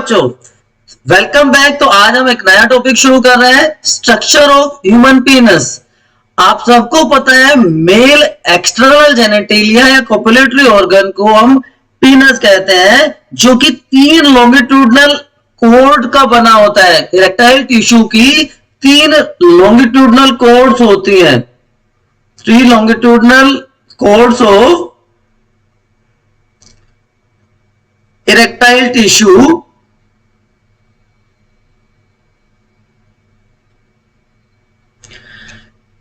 बच्चों, welcome back. तो आज हम एक नया टॉपिक शुरू कर रहे हैं, स्ट्रक्चर ऑफ ह्यूमन पीनस। आप सबको पता है मेल एक्सटर्नल जेनेटेलिया या कोपुलेटरी ऑर्गन को हम पीनस कहते हैं, जो कि 3 लॉन्गिट्यूडनल कॉर्ड का बना होता है। इरेक्टाइल टिश्यू की 3 लॉन्गिट्यूडनल कॉर्ड्स होती हैं, 3 longitudinal cords of erectile tissue.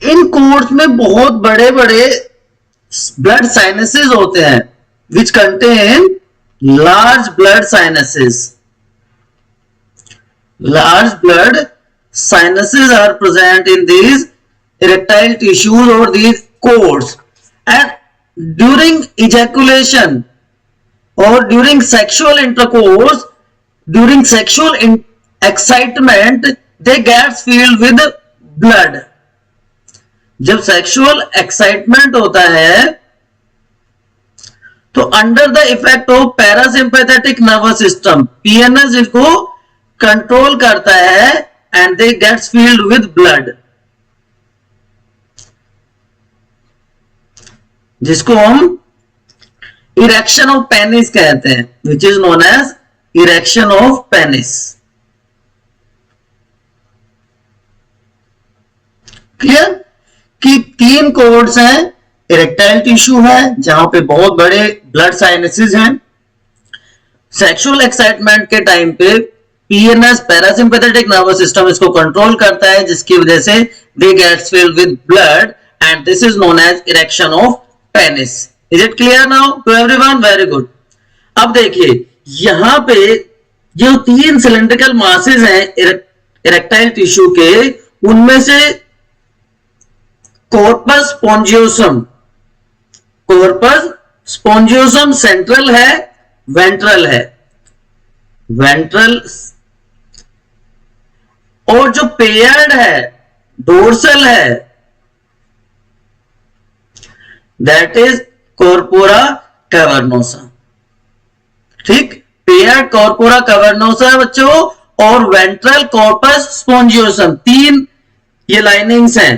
इन कॉर्ड्स में बहुत बड़े बड़े ब्लड साइनसेस होते हैं, which contain large blood sinuses. Large blood sinuses are present in these erectile tissues or these cords, and during ejaculation or during sexual intercourse, during sexual excitement, they get filled with blood. जब sexual excitement होता है तो under the effect of parasympathetic nervous system, PNS इसको control करता है and they gets filled with blood, जिसको हम erection of penis कहते हैं, which is known as erection of penis. Clear कि 3 कॉर्ड्स हैं, इरेक्टाइल टिश्यू है जहां पे बहुत बड़े ब्लड साइनसेस हैं, सेक्सुअल एक्साइटमेंट के टाइम पे पीएनएस पैरासिम्पैथेटिक नर्वस सिस्टम इसको कंट्रोल करता है, जिसकी वजह से they gets filled with blood and this is known as erection of penis. Is it clear now to everyone? Very good. अब देखिए यहां पे जो 3 सिलेंड्रिकल मासेस हैं इरेक्टाइल टिश्यू के, उनमें से corpus spongiosum, corpus spongiosum central है, वेंट्रल है, वेंट्रल, और जो पेयर्ड है डोर्सल है, दैट इज कॉर्पोरा कैवर्नोसा। ठीक, पेयर्ड कॉर्पोरा कैवर्नोसा है बच्चों, और वेंट्रल कॉर्पस स्पॉन्जियोसम, 3 ये लाइनिंग्स हैं।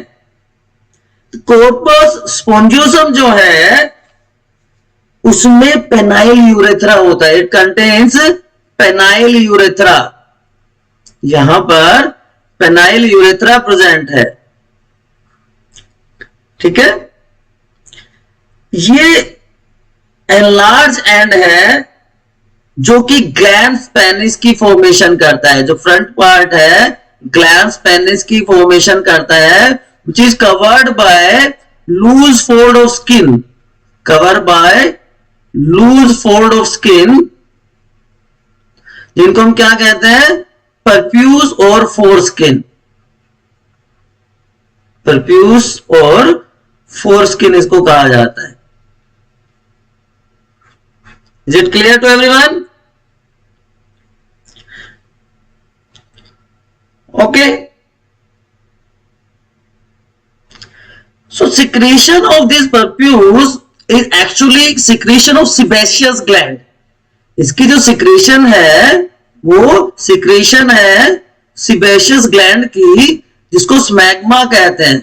कॉर्पस स्पॉन्जियोसम जो है उसमें पेनाइल यूरेथ्रा होता है, इट कंटेन्स पेनाइल यूरेथ्रा। यहां पर पेनाइल यूरेथ्रा प्रेजेंट है। ठीक है, ये एनलार्ज एंड है जो कि ग्लैंस पेनिस की फॉर्मेशन करता है। जो फ्रंट पार्ट है ग्लैंस पेनिस की फॉर्मेशन करता है, which is covered by loose fold of skin, covered by loose fold of skin, जिनको हम क्या कहते हैं? परफ्यूज और फोरस्किन, परफ्यूज और फोरस्किन इसको कहा जाता है। Is it clear to everyone? Okay. So secretion of these perfumes is actually secretion of sebaceous gland. इसकी जो secretion है वो secretion है sebaceous gland की, जिसको स्मैग्मा कहते हैं,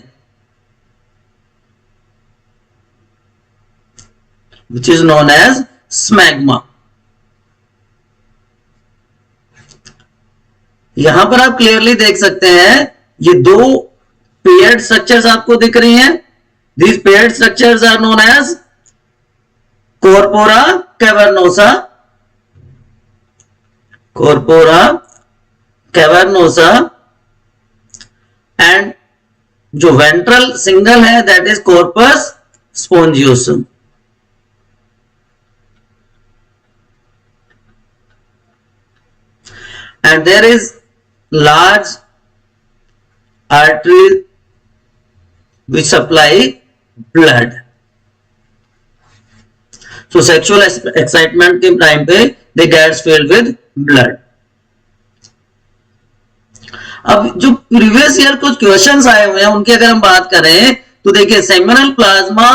which is known as स्मैग्मा। यहां पर आप क्लियरली देख सकते हैं ये 2 पेयर्ड स्ट्रक्चर्स आपको दिख रही हैं। These paired structures are known as corpora cavernosa, corpora cavernosa, and जो ventral single है that is corpus spongiosum। And there is large artery which supply blood. So sexual excitement के टाइम पे they gets filled with blood. अब जो previous year कुछ questions आए हुए हैं उनकी अगर हम बात करें तो देखिए, seminal plasma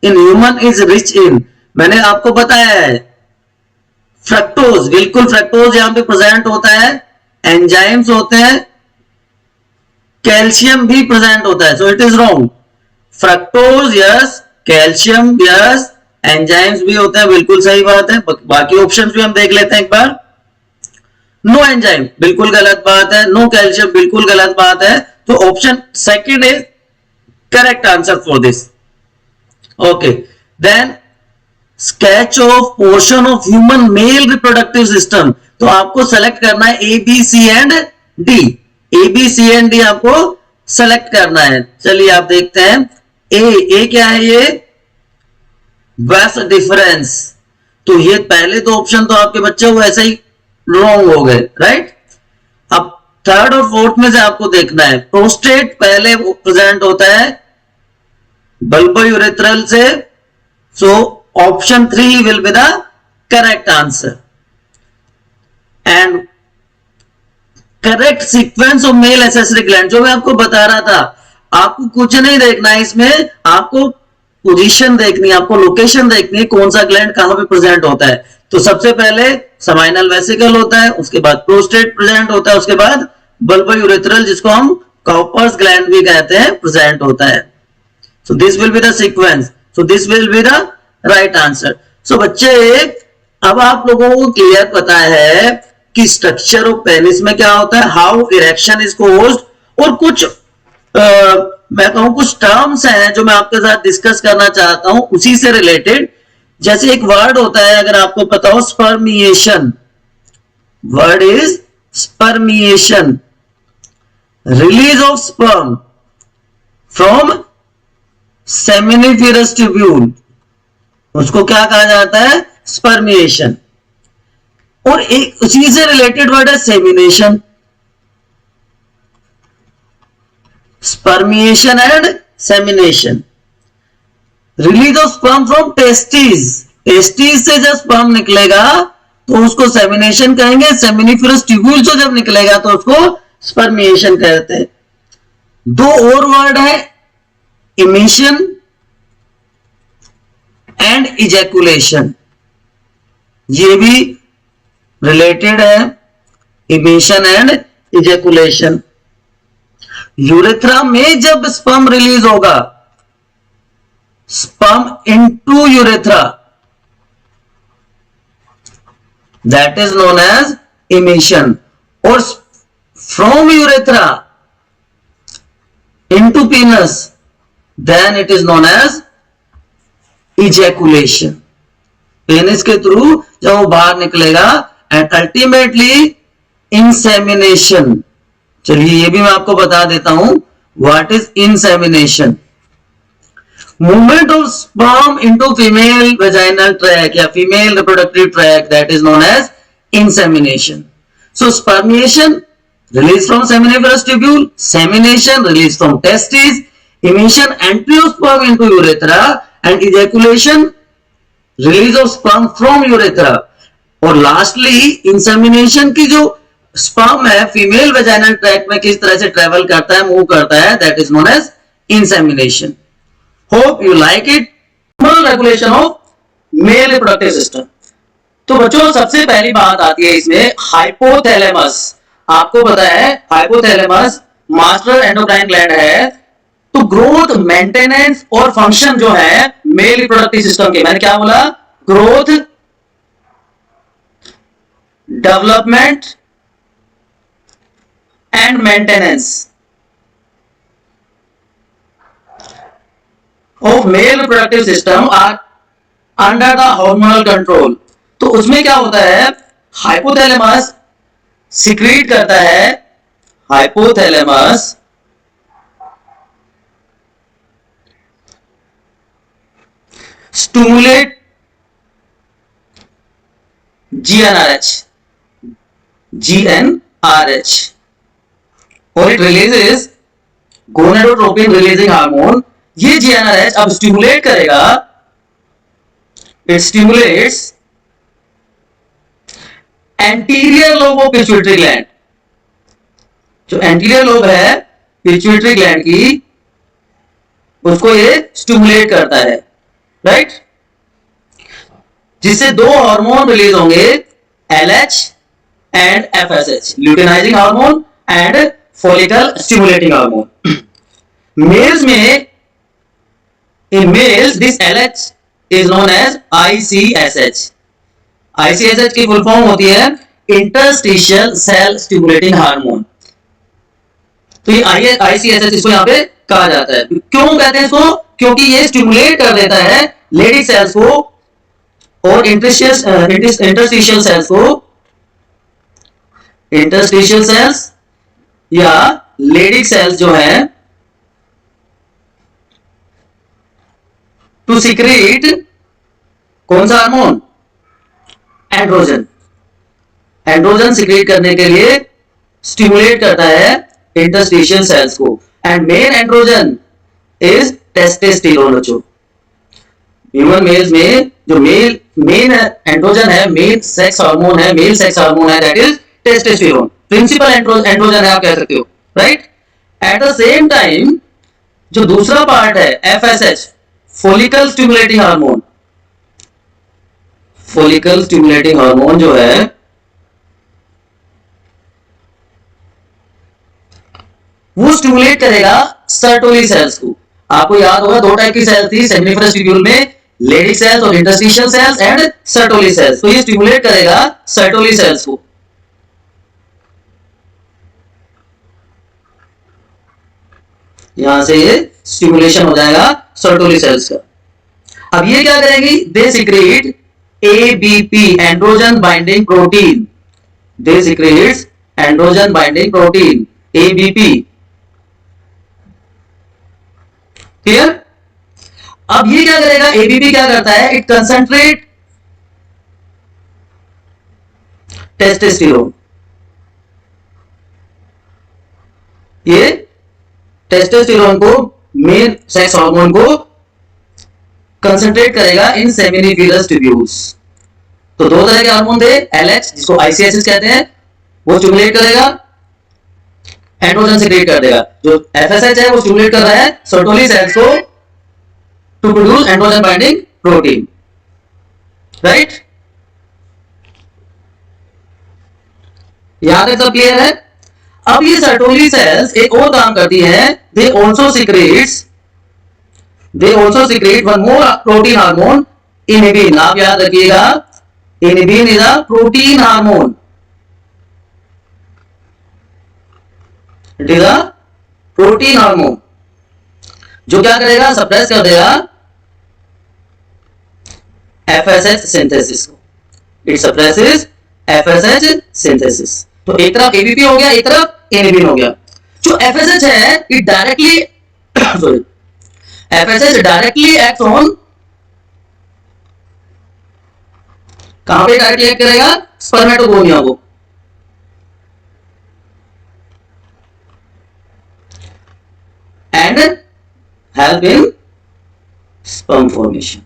in human is rich in, मैंने आपको बताया है फ्रक्टोज, बिल्कुल फ्रक्टोज यहां पे प्रेजेंट होता है, एंजाइम्स होते हैं, कैल्शियम भी प्रेजेंट होता है, so it is wrong. Fructose yes, calcium yes, enzymes भी होते हैं, बिल्कुल सही बात है। बाकी ऑप्शंस भी हम देख लेते हैं एक बार। नो एंजाइम बिल्कुल गलत बात है, नो कैल्शियम बिल्कुल गलत बात है, तो option second is correct answer for this. Okay, then sketch of portion of human male reproductive system, तो आपको सेलेक्ट करना है A B C and D, A B C and D आपको सेलेक्ट करना है। चलिए आप देखते हैं, ए क्या है, ये वैस डिफरेंस, तो ये पहले दो ऑप्शन तो आपके बच्चे वो ऐसे ही रॉन्ग हो गए, राइट। अब थर्ड और फोर्थ में से आपको देखना है, प्रोस्टेट पहले प्रेजेंट होता है बल्बोयूरेथ्रल से, so option 3 will be the correct answer. And correct sequence of male accessory gland, जो मैं आपको बता रहा था, आपको कुछ नहीं देखना है इसमें, आपको पोजीशन देखनी है, आपको लोकेशन देखनी है, कौन सा ग्लैंड कहां पे प्रेजेंट होता है। तो सबसे पहले सेमाइनल वेसिकल होता है, उसके बाद प्रोस्टेट प्रेजेंट होता है, उसके बाद बल्बोयूरेथ्रल जिसको हम कॉपर्स ग्लैंड भी कहते हैं प्रेजेंट होता है। So this will be the sequence, so this will be the right answer. So बच्चे अब आप लोगों को क्लियर पता है कि स्ट्रक्चर ऑफ पेनिस में क्या होता है, हाउ इरेक्शन इज कोज्ड, और कुछ मैं कहूं कुछ टर्म्स हैं जो मैं आपके साथ डिस्कस करना चाहता हूं उसी से रिलेटेड। जैसे एक वर्ड होता है, अगर आपको पता हो, spermiation, word is spermiation, release of sperm from seminiferous tubule, उसको क्या कहा जाता है, स्पर्मिएशन। और एक उसी से रिलेटेड वर्ड है semination, spermiation and semination. Release of sperm from testis, testis से जब स्पर्म निकलेगा तो उसको सेमिनेशन कहेंगे, सेमिनिफेरस ट्यूब्यूल से जब निकलेगा तो उसको स्पर्मिएशन कहते हैं। दो और वर्ड है, इमिशन एंड इजैकुलेशन, ये भी रिलेटेड है, इमिशन एंड इजैकुलेशन। यूरेथ्रा में जब स्पर्म रिलीज होगा, sperm into urethra, that is known as emission, और from urethra into penis, then it is known as ejaculation. Penis के थ्रू जब वो बाहर निकलेगा, एंड अल्टीमेटली इंसेमिनेशन। चलिए ये भी मैं आपको बता देता हूं, what is insemination. Movement of sperm into female vaginal tract या female reproductive tract, that is known as insemination. So spermiation, release from seminiferous tubule, semination, release from testes, emission entry of sperm into urethra, and ejaculation, release of sperm from urethra। और lastly insemination की जो sperm है female vaginal tract में किस तरह से travel करता है, मूव करता है, that is known as insemination. Hope you like it. Regulation of male reproductive system, तो बच्चों सबसे पहली बात आती है इसमें हाइपोथैलेमस। आपको पता है हाइपोथैलेमस मास्टर एंडोक्राइन ग्लैंड है, तो ग्रोथ, मेंटेनेंस और फंक्शन जो है मेल रिप्रोडक्टिव सिस्टम के, मैंने क्या बोला, growth, development and maintenance of male reproductive system are under the hormonal control. तो उसमें क्या होता है, हाइपोथैलेमस सिक्रीट करता है, हाइपोथैलेमस स्टिमुलेट GnRH और it releases gonadotropin releasing hormone. ये GnRH अब स्टिमुलेट करेगा, it stimulates anterior lobe of pituitary gland. जो एंटीरियर लोब है पिट्यूटरी ग्लैंड की, उसको ये स्टिमुलेट करता है, राइट, जिससे दो हार्मोन रिलीज होंगे, LH and FSH, luteinizing hormone and follicle stimulating hormone. Males में, in males this LH is known as ICSH. ICSH की फुल फॉर्म होती है इंटरस्टिशियल सेल स्टिमुलेटिंग हार्मोन। तो ये ICSH इसको यहाँ पे कहा जाता है। क्यों कहते हैं इसको? क्योंकि ये स्टिमुलेट कर देता है लेडिक सेल्स को और इंटरस्टिशियल सेल्स को, इंटरस्टिशियल सेल्स या लेडिक सेल्स जो है टू सिक्रीट कौन सा हार्मोन? एंड्रोजन। एंड्रोजन सिक्रीट करने के लिए स्टिमुलेट करता है इंटरस्टिशियल सेल्स को। And main androgen is testosterone. Human males में जो मेन एंड्रोजन है, मेल सेक्स हार्मोन है, मेल सेक्स हार्मोन है, that is testosterone. Principal androgen है आप कह सकते हो, right. At the same time जो दूसरा पार्ट है FSH, follicle stimulating hormone, follicle stimulating hormone जो है वो स्टिमुलेट करेगा सर्टोली सेल्स को। आपको याद होगा दो टाइप की सेल्स थी सेमिनिफरस ट्यूब्यूल में, लेडिक सेल्स और interstitial cells and Sertoli cells. तो ये स्टिमुलेट करेगा सर्टोली सेल्स को। यहां से ये स्टिमुलेशन हो जाएगा सर्टोली सेल्स का। अब ये क्या करेंगी? They secrete ABP, androgen binding protein. They secretes androgen binding protein ABP। Clear? अब ये क्या करेगा? ABP क्या करता है? It concentrate testosterone. ये टेस्टोस्टेरोन को, मेल सेक्स हार्मोन को कंसंट्रेट करेगा इन सेमिनिफरस ट्यूब्यूल्स। तो दो तरह के हार्मोन थे, LH जिसको ICSH कहते हैं, वो स्टिमुलेट करेगा, एंड्रोजन सिक्रीट कर देगा। जो FSH है वो स्टिमुलेट कर रहा है सर्टोली सेल्स को to produce androgen binding protein, right. यहां तक सब क्लियर है? अब ये सर्टोली सेल्स एक और काम करती है, they also secrete one more protein hormone, inhibin. आप याद रखिएगा, inhibin is a protein hormone. It is a protein hormone जो क्या करेगा? सप्रेस कर देगा FSH सिंथेसिस को। It suppresses FSH synthesis. तो एक तरफ ABP हो गया, एक तरफ इनिबिन हो गया। जो FSH है it directly sorry FSH directly act on, कहां पे डायरेक्टली एक्ट करेगा? स्पर्मेटोगोनिया को। And help in sperm formation.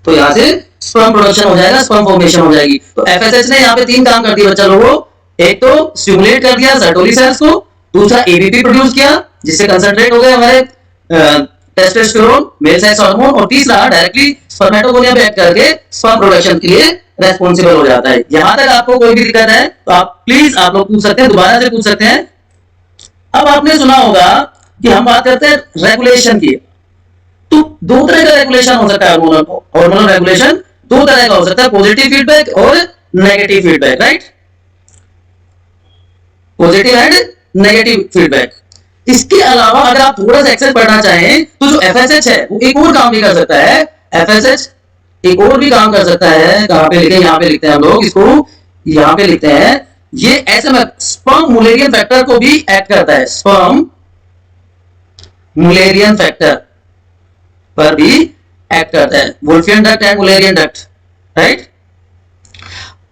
तो यहां से स्पर्म प्रोडक्शन हो जाएगा, स्पर्म फॉर्मेशन हो जाएगी। तो FSH ने यहां पे तीन काम कर दिए बच्चा लोगों। एक तो स्टिमुलेट कर दिया सर्टोली सेल्स को, दूसरा ABP प्रोड्यूस किया जिससे कंसंट्रेट हो गए हमारे टेस्टोस्टेरोन, मेल सेक्स हार्मोन, और तीसरा डायरेक्टली स्पर्मेटोगोनिया पे एक्ट करके स्पर्म प्रोडक्शन के लिए रेस्पॉन्सिबल हो जाता है। यहां तक आपको कोई भी दिक्कत है तो आप प्लीज आप लोग पूछ सकते हैं, दोबारा से पूछ सकते हैं। अब आपने सुना होगा कि हम बात करते हैं रेगुलेशन की, तो दो तरह का रेगुलेशन हो सकता है। हार्मोनल रेगुलेशन दो तरह का हो सकता है, पॉजिटिव फीडबैक और negative feedback, right. Positive and negative feedback. इसके अलावा अगर आप थोड़ा सा एक्सेस पढ़ना चाहें तो जो FSH है वो एक और काम भी कर सकता है। FSH एक और भी काम कर सकता है। कहां पे लिखे? यहां पे लिखते हैं हम लोग इसको, यहां पे लिखते हैं ये SMA स्पर्म मुलेरियन फैक्टर को भी एक्ट करता है। स्पर्म मुलेरियन फैक्टर पर भी एक्ट करता है, वुल्फियन duct and Mullerian duct, right.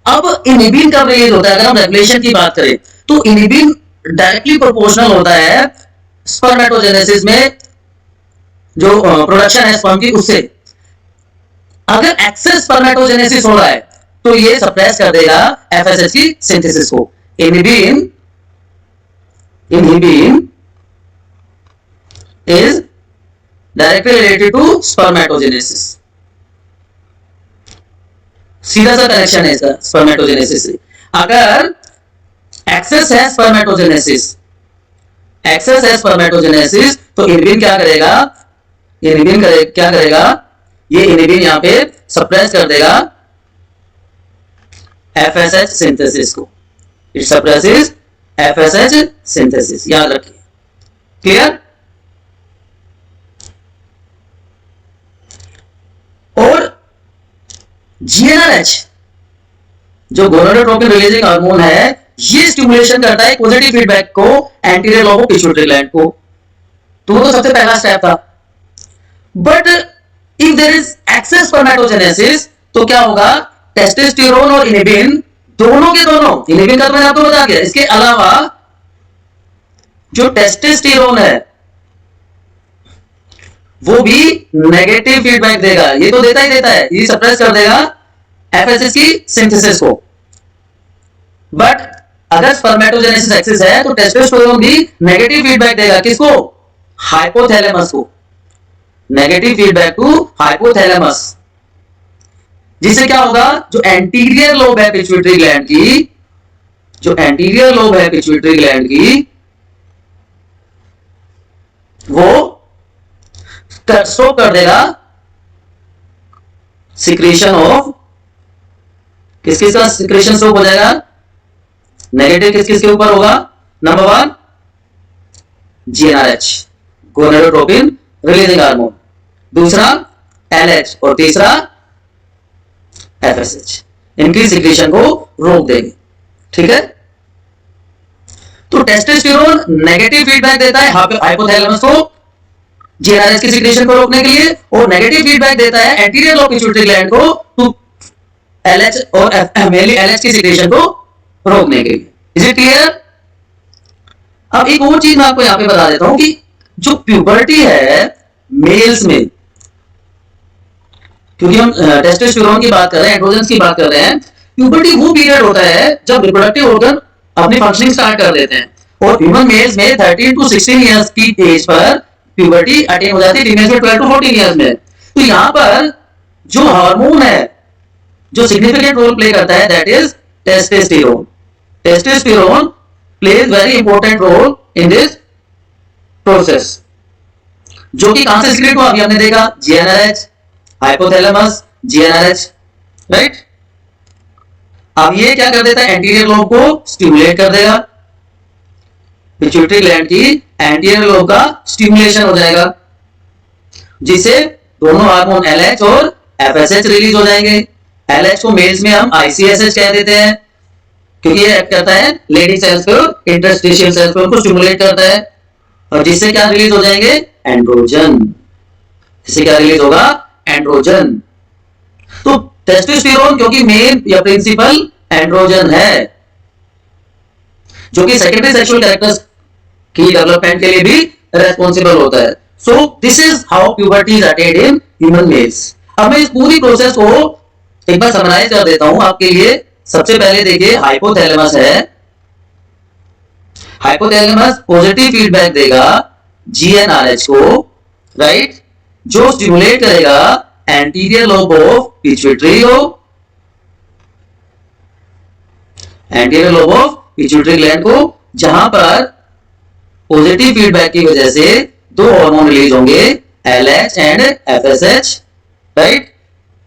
अब इनिबिन कब रिलीज होता है? अगर हम रेगुलेशन की बात करें तो इनिबिन डायरेक्टली प्रोपोर्शनल होता है स्पर्मेटोजेनेसिस में जो प्रोडक्शन है स्पर्म की उससे। अगर एक्सेस स्पर्मेटोजेनेसिस हो रहा है तो ये सप्रेस कर देगा FSH की सिंथेसिस को। Inhibin is directly related to spermatogenesis. सीधा सा कनेक्शन है इसका स्पर्मेटोजेनेसिस से। अगर एक्सेस है स्पर्मेटोजेनेसिस, एक्सेस है स्पर्मेटोजेनेसिस, तो इनहिबिन क्या करेगा, क्या करेगा, ये इनहिबिन यहां पे सप्रेस कर देगा एफएसएच सिंथेसिस को। इट सप्रेसेस एफएसएच सिंथेसिस, याद रखिए। क्लियर? और जीएनआरएच जो गोनाडोट्रोपिन रिलीजिंग हार्मोन है, ये स्टिमुलेशन करता है पॉजिटिव फीडबैक को anterior lobe of pituitary gland को। तो वो तो सबसे पहला स्टेप था। But if there is excess spermatogenesis तो क्या होगा, टेस्टोस्टेरोन और इनहिबिन दोनों के दोनों, इनहिबिन का तो मैंने आपको बता दिया, इसके अलावा जो टेस्टोस्टेरोन है वो भी नेगेटिव फीडबैक देगा। ये तो देता ही देता है, ये सप्रेस कर देगा एफएसएच की सिंथेसिस को। बट अगर स्पर्मेटोजेनेसिस एक्सेस है तो टेस्टोस्टेरोन भी नेगेटिव फीडबैक देगा, किसको, हाइपोथैलेमस को, नेगेटिव फीडबैक टू हाइपोथैलेमस। जिससे क्या होगा, जो एंटीरियर लोब है पिट्यूटरी ग्लैंड की, जो एंटीरियर लोब है पिट्यूटरी ग्लैंड की, वो स्टॉप कर देगा सिक्रीशन ऑफ, किस किस का सिक्रीशन स्टॉप हो जाएगा, नेगेटिव किस किस के ऊपर होगा, number 1 GnRH gonadotropin releasing hormone, दूसरा एलएच और तीसरा एफएसएच, इनकी सिक्रीशन को रोक देंगे। ठीक है? तो टेस्टोस्टेरोन नेगेटिव फीडबैक देता है हाइपोथैलेमस को जीएनआरएच की सिक्रीशन को रोकने के लिए, और नेगेटिव फीडबैक देता है एंटीरियर लोब पिट्यूटरी ग्लैंड को टू एलएच और मेनली एलएच की सिक्रीशन को रोकने के लिए। Is it clear? अब एक और चीज मैं आपको यहां पे बता देता हूं कि जो प्यूबर्टी है मेल्स में, क्योंकि हम टेस्टोस्टेरोन की बात कर रहे हैं, एंड्रोजन्स की बात कर रहे हैं, प्यूबर्टी वो पीरियड होता है जब रिप्रोडक्टिव ऑर्गन अपनी फंक्शनिंग स्टार्ट कर देते हैं। और ह्यूमन मेल्स में 13 टू 16 इयर्स की एज पर प्यूबर्टी अटेन हो जाती है, फीमेल्स में 12 टू 14 इयर्स में। तो यहां पर जो हार्मोन है जो सिग्निफिकेंट रोल प्ले करता है, that is testosterone. Testosterone plays very important role in this process, जो कि कहां से सिक्रेट हुआ, अभी हमने देखा जीएनआरएच, हाइपोथैलेमस, जीएनआरएच, राइट। अब ये क्या कर देता है, एंटीरियर लोब को स्टिमुलेट कर देगा, पिट्यूटरी ग्लैंड की एंटीरियर लोब का स्टिमुलेशन हो जाएगा, जिससे दोनों हार्मोन एलएच और एफएसएच रिलीज हो जाएंगे। एलएच को मेल्स में हम आईसीएसएच कह देते हैं, क्योंकि ये एक्ट करता है लेडी सेल्स को, इंटरस्टिशियल सेल्स को उनको स्टिमुलेट करता है, और जिससे क्या रिलीज हो जाएंगे, एंड्रोजन। जिससे क्या रिलीज होगा, एंड्रोजन। तो टेस्टोस्टेरोन क्योंकि मेन या प्रिंसिपल एंड्रोजन है, जो कि सेकेंडरी सेक्सुअल कैरेक्टर्स की डेवलपमेंट के लिए भी रेस्पॉन्सिबल होता है। So this is how puberty is attend in human mails. अब मैं इस पूरी प्रोसेस को एक बार समराइज कर देता हूं आपके लिए। सबसे पहले देखिए, हाइपोथैलेमस है, हाइपोथैलेमस पॉजिटिव फीडबैक देगा जीएनआरएच को, राइट, जो स्टिमुलेट करेगा anterior lobe of pituitary lobe, anterior lobe of pituitary gland को, जहां पर पॉजिटिव फीडबैक की वजह से दो हार्मोन रिलीज होंगे, एलएच एंड एफएसएच, राइट।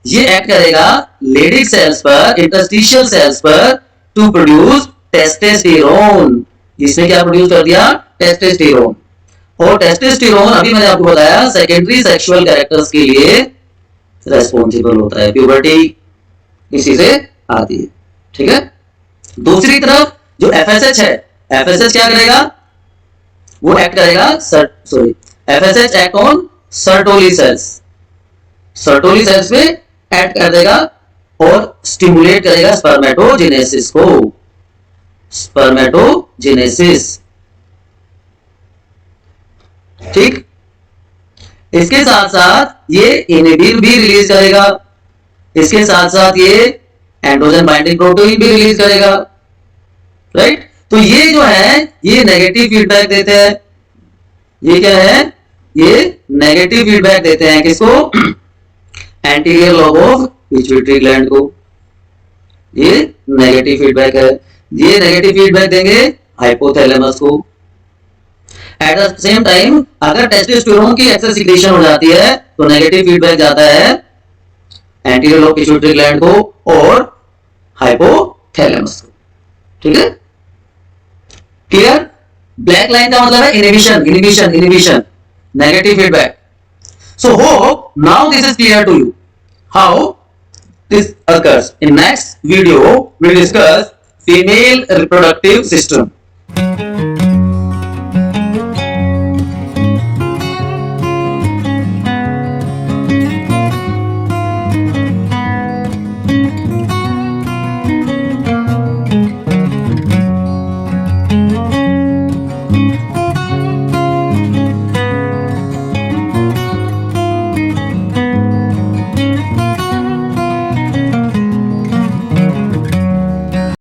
ये एक्ट करेगा लेडिक सेल्स पर, इंटरस्टिशियल सेल्स पर, टू प्रोड्यूस टेस्टोस्टेरोन। इसने क्या प्रोड्यूस कर दिया, टेस्टोस्टेरोन। और टेस्टोस्टेरोन अभी मैंने आपको बताया सेकेंडरी सेक्सुअल कैरेक्टर्स के लिए रेस्पॉन्सिबल होता है, प्यूबर्टी इसी से आती है। ठीक है? दूसरी तरफ जो एफएसएच है, एफएसएच क्या करेगा, वो एक्ट करेगा FSH act on Sertoli cells, Sertoli cells में एक्ट कर देगा और स्टिमुलेट करेगा स्पर्मेटोजेनेसिस को, स्पर्मेटोजेनेसिस। ठीक, इसके साथ साथ ये इनहिबिन भी रिलीज करेगा, इसके साथ साथ ये एंड्रोजन बाइंडिंग प्रोटीन भी रिलीज करेगा, राइट। तो ये जो है ये नेगेटिव फीडबैक देते हैं, ये क्या है, ये नेगेटिव फीडबैक देते हैं किसको, anterior lobe of pituitary gland को, ये नेगेटिव फीडबैक है। ये नेगेटिव फीडबैक देंगे हाइपोथैलेमस को। एट द सेम टाइम अगर टेस्टोस्टेरोन की एक्सेस सिक्रीशन हो जाती है तो नेगेटिव फीडबैक जाता है एंटीरियर लोब पिट्यूटरी ग्लैंड को और हाइपोथैलेमस को। ठीक है, क्लियर? ब्लैक लाइन का मतलब है inhibition, inhibition, inhibition, negative feedback. So hope now this is clear to you how this occurs. In next video we will discuss female reproductive system.